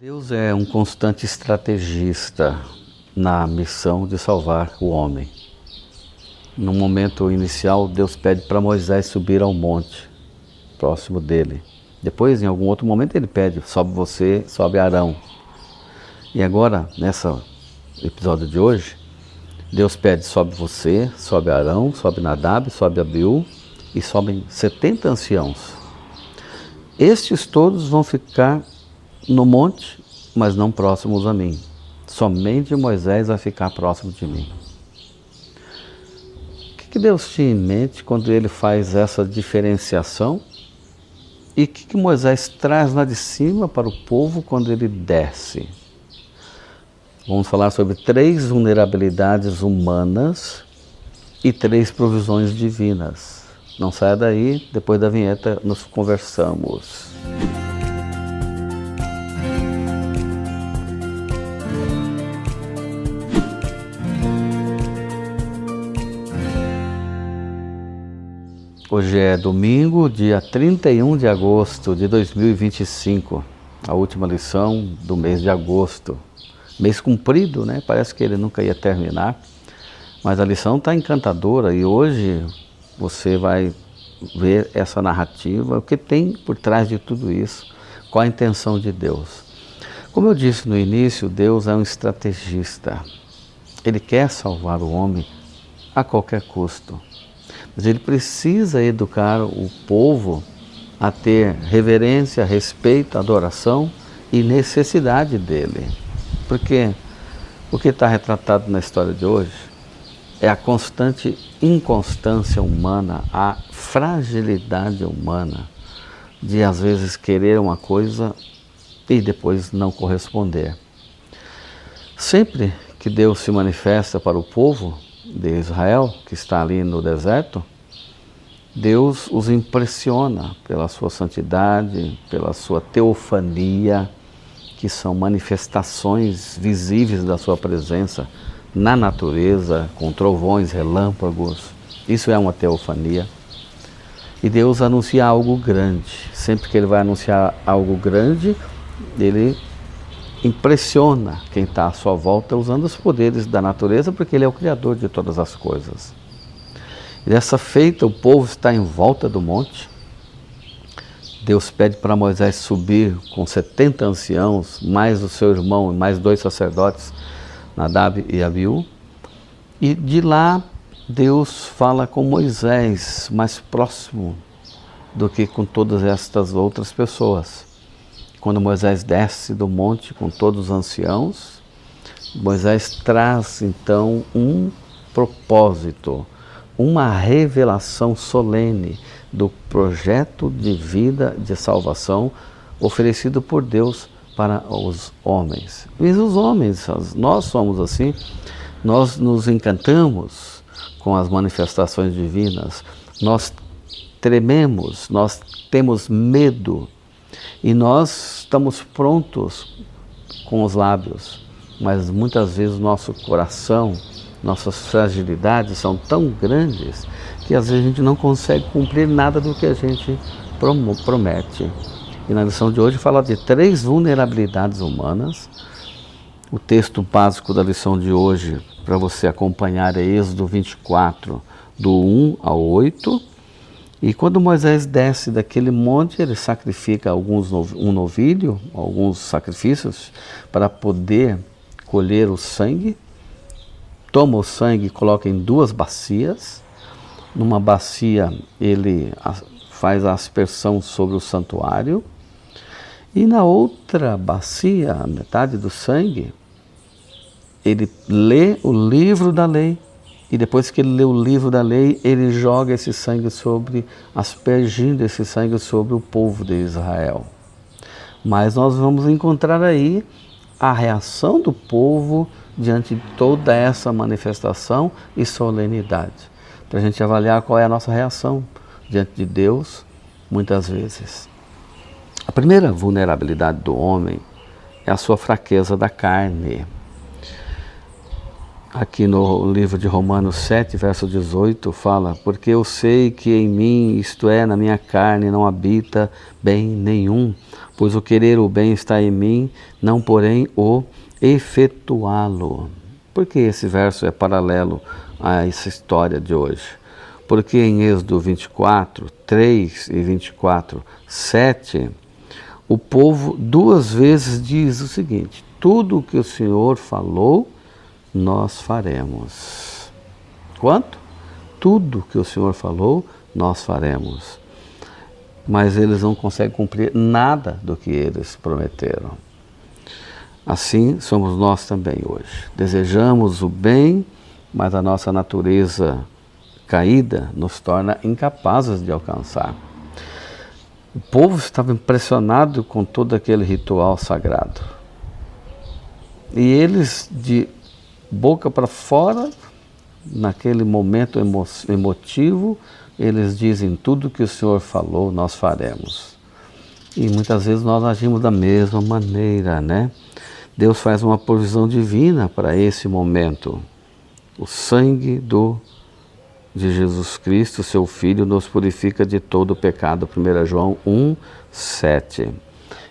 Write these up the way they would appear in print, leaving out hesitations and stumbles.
Deus é um constante estrategista na missão de salvar o homem. No momento inicial, Deus pede para Moisés subir ao monte, próximo dele. Depois, em algum outro momento, ele pede, sobe você, sobe Arão. E agora, nesse episódio de hoje, Deus pede, sobe você, sobe Arão, sobe Nadab, sobe Abiú e sobem 70 anciãos. Estes todos vão ficar no monte, mas não próximos a mim. Somente Moisés vai ficar próximo de mim. O que Deus tinha em mente quando ele faz essa diferenciação? E o que Moisés traz lá de cima para o povo quando ele desce? Vamos falar sobre 3 vulnerabilidades humanas e 3 provisões divinas. Não saia daí, depois da vinheta nós conversamos. Hoje é domingo, dia 31 de agosto de 2025, a última lição do mês de agosto. Mês comprido, né? Parece que ele nunca ia terminar, mas a lição está encantadora e hoje você vai ver essa narrativa, o que tem por trás de tudo isso, qual a intenção de Deus. Como eu disse no início, Deus é um estrategista. Ele quer salvar o homem a qualquer custo. Mas ele precisa educar o povo a ter reverência, respeito, adoração e necessidade dele. Porque o que está retratado na história de hoje é a constante inconstância humana, a fragilidade humana de às vezes querer uma coisa e depois não corresponder. Sempre que Deus se manifesta para o povo de Israel, que está ali no deserto, Deus os impressiona pela sua santidade, pela sua teofania, que são manifestações visíveis da sua presença na natureza, com trovões, relâmpagos. Isso é uma teofania. E Deus anuncia algo grande. Sempre que Ele vai anunciar algo grande, Ele impressiona quem está à sua volta usando os poderes da natureza, porque Ele é o Criador de todas as coisas. E dessa feita, o povo está em volta do monte. Deus pede para Moisés subir com 70 anciãos, mais o seu irmão e mais 2 sacerdotes, Nadab e Abiú. E de lá, Deus fala com Moisés mais próximo do que com todas estas outras pessoas. Quando Moisés desce do monte com todos os anciãos, Moisés traz então um propósito, uma revelação solene do projeto de vida de salvação oferecido por Deus para os homens. E os homens, nós somos assim, nós nos encantamos com as manifestações divinas, nós trememos, nós temos medo e nós estamos prontos com os lábios, mas muitas vezes o nosso coração, nossas fragilidades são tão grandes que às vezes a gente não consegue cumprir nada do que a gente promete. E na lição de hoje fala de 3 vulnerabilidades humanas. O texto básico da lição de hoje para você acompanhar é Êxodo 24, do 1 ao 8. E quando Moisés desce daquele monte, ele sacrifica um novilho, alguns sacrifícios, para poder colher o sangue. Toma o sangue e coloca em 2 bacias. Numa bacia ele faz a aspersão sobre o santuário. E na outra bacia, a metade do sangue, ele lê o livro da lei. E depois que ele lê o livro da lei, ele joga esse sangue aspergindo esse sangue sobre o povo de Israel. Mas nós vamos encontrar aí a reação do povo diante de toda essa manifestação e solenidade, para a gente avaliar qual é a nossa reação diante de Deus, muitas vezes. A primeira vulnerabilidade do homem é a sua fraqueza da carne. aqui no livro de Romanos 7, verso 18, fala: porque eu sei que em mim, isto é, na minha carne, não habita bem nenhum, pois o querer o bem está em mim, não porém o efetuá-lo. Por que esse verso é paralelo a essa história de hoje? Porque em Êxodo 24, 3 e 24, 7, o povo duas vezes diz o seguinte: tudo o que o Senhor falou, nós faremos. Quanto? Tudo que o Senhor falou, nós faremos. Mas eles não conseguem cumprir nada do que eles prometeram. Assim somos nós também hoje. Desejamos o bem, mas a nossa natureza caída nos torna incapazes de alcançar. O povo estava impressionado com todo aquele ritual sagrado. E eles, de boca para fora, naquele momento emotivo, eles dizem: tudo que o Senhor falou, nós faremos. E muitas vezes nós agimos da mesma maneira, né? Deus faz uma provisão divina para esse momento. O sangue de Jesus Cristo, seu Filho, nos purifica de todo o pecado. 1 João 1, 7.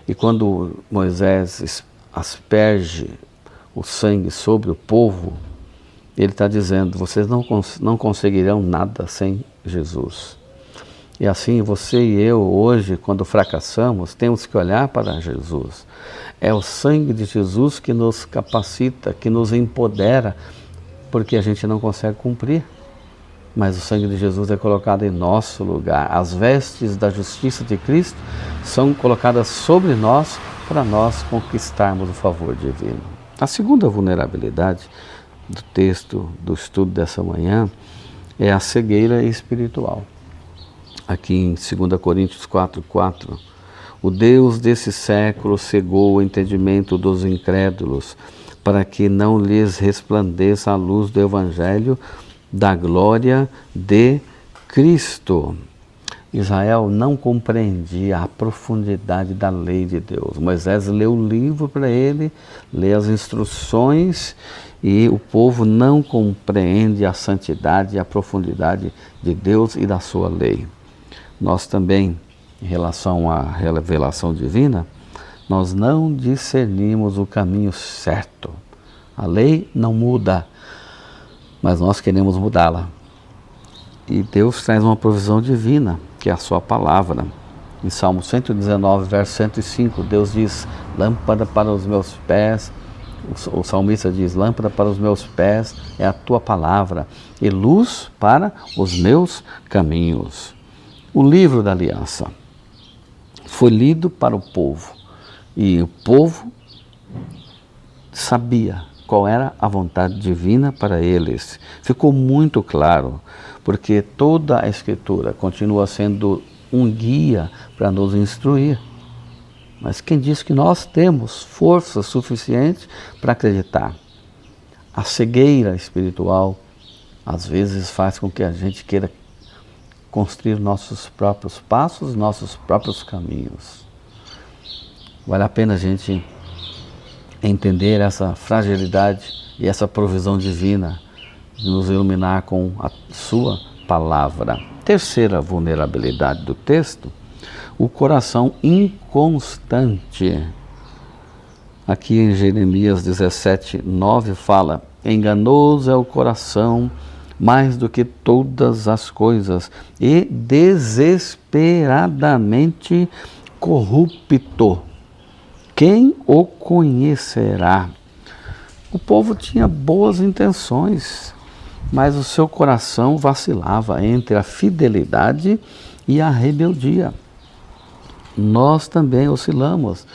E quando Moisés asperge o sangue sobre o povo, ele está dizendo: vocês não conseguirão nada sem Jesus. E assim você e eu hoje, quando fracassamos, temos que olhar para Jesus. É o sangue de Jesus que nos capacita, que nos empodera, porque a gente não consegue cumprir. Mas o sangue de Jesus é colocado em nosso lugar. As vestes da justiça de Cristo são colocadas sobre nós para nós conquistarmos o favor divino. A segunda vulnerabilidade do texto, do estudo dessa manhã, é a cegueira espiritual. Aqui em 2 Coríntios 4:4, o Deus desse século cegou o entendimento dos incrédulos, para que não lhes resplandeça a luz do Evangelho da glória de Cristo. Israel não compreendia a profundidade da lei de Deus. Moisés leu o livro para ele, lê as instruções, e o povo não compreende a santidade e a profundidade de Deus e da sua lei. Nós também, em relação à revelação divina, nós não discernimos o caminho certo. A lei não muda, mas nós queremos mudá-la. E Deus traz uma provisão divina, que é a sua palavra. Em Salmo 119, verso 105, Deus diz: lâmpada para os meus pés, o salmista diz: lâmpada para os meus pés é a tua palavra, e luz para os meus caminhos. O livro da aliança foi lido para o povo, e o povo sabia qual era a vontade divina para eles. Ficou muito claro, porque toda a Escritura continua sendo um guia para nos instruir. Mas quem diz que nós temos força suficiente para acreditar? A cegueira espiritual às vezes faz com que a gente queira construir nossos próprios passos, nossos próprios caminhos. Vale a pena a gente entender essa fragilidade e essa provisão divina de nos iluminar com a sua palavra. Terceira vulnerabilidade do texto: o coração inconstante. Aqui em Jeremias 17, 9 fala: enganoso é o coração mais do que todas as coisas e desesperadamente corrupto. Quem o conhecerá? O povo tinha boas intenções, mas o seu coração vacilava entre a fidelidade e a rebeldia. Nós também oscilamos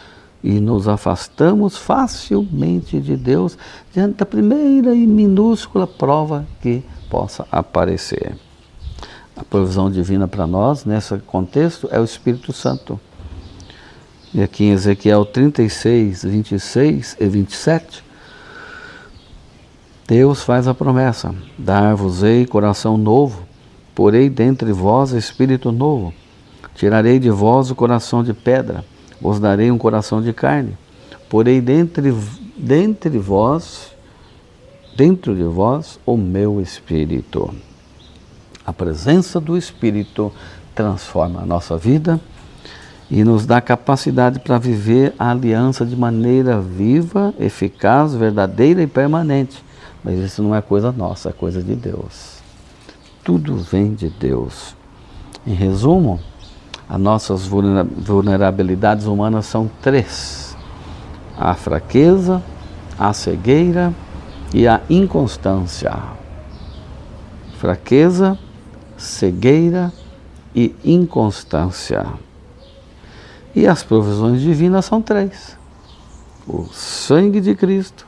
e nos afastamos facilmente de Deus diante da primeira e minúscula prova que possa aparecer. A provisão divina para nós, nesse contexto, é o Espírito Santo. E aqui em Ezequiel 36, 26 e 27, Deus faz a promessa: dar-vos-ei coração novo, porei dentre vós espírito novo, tirarei de vós o coração de pedra, vos darei um coração de carne, porei dentre vós dentro de vós o meu Espírito. A presença do Espírito transforma a nossa vida e nos dá capacidade para viver a aliança de maneira viva, eficaz, verdadeira e permanente. Mas isso não é coisa nossa, é coisa de Deus. Tudo vem de Deus. Em resumo, as nossas vulnerabilidades humanas são 3. A fraqueza, a cegueira e a inconstância. Fraqueza, cegueira e inconstância. E as provisões divinas são 3. O sangue de Cristo,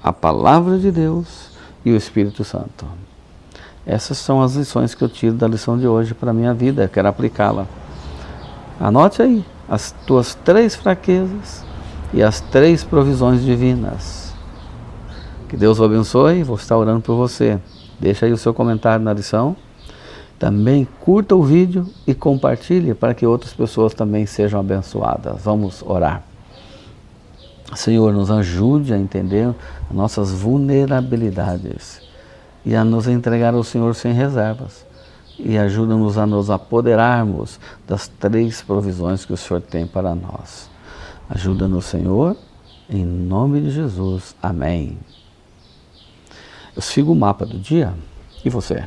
a palavra de Deus e o Espírito Santo. Essas são as lições que eu tiro da lição de hoje para a minha vida, eu quero aplicá-la. Anote aí as tuas 3 fraquezas e as 3 provisões divinas. Que Deus o abençoe, vou estar orando por você. Deixa aí o seu comentário na lição. Também curta o vídeo e compartilhe para que outras pessoas também sejam abençoadas. Vamos orar. Senhor, nos ajude a entender nossas vulnerabilidades e a nos entregar ao Senhor sem reservas. E ajuda-nos a nos apoderarmos das 3 provisões que o Senhor tem para nós. Ajuda-nos, Senhor, em nome de Jesus. Amém. Eu sigo o mapa do dia. E você?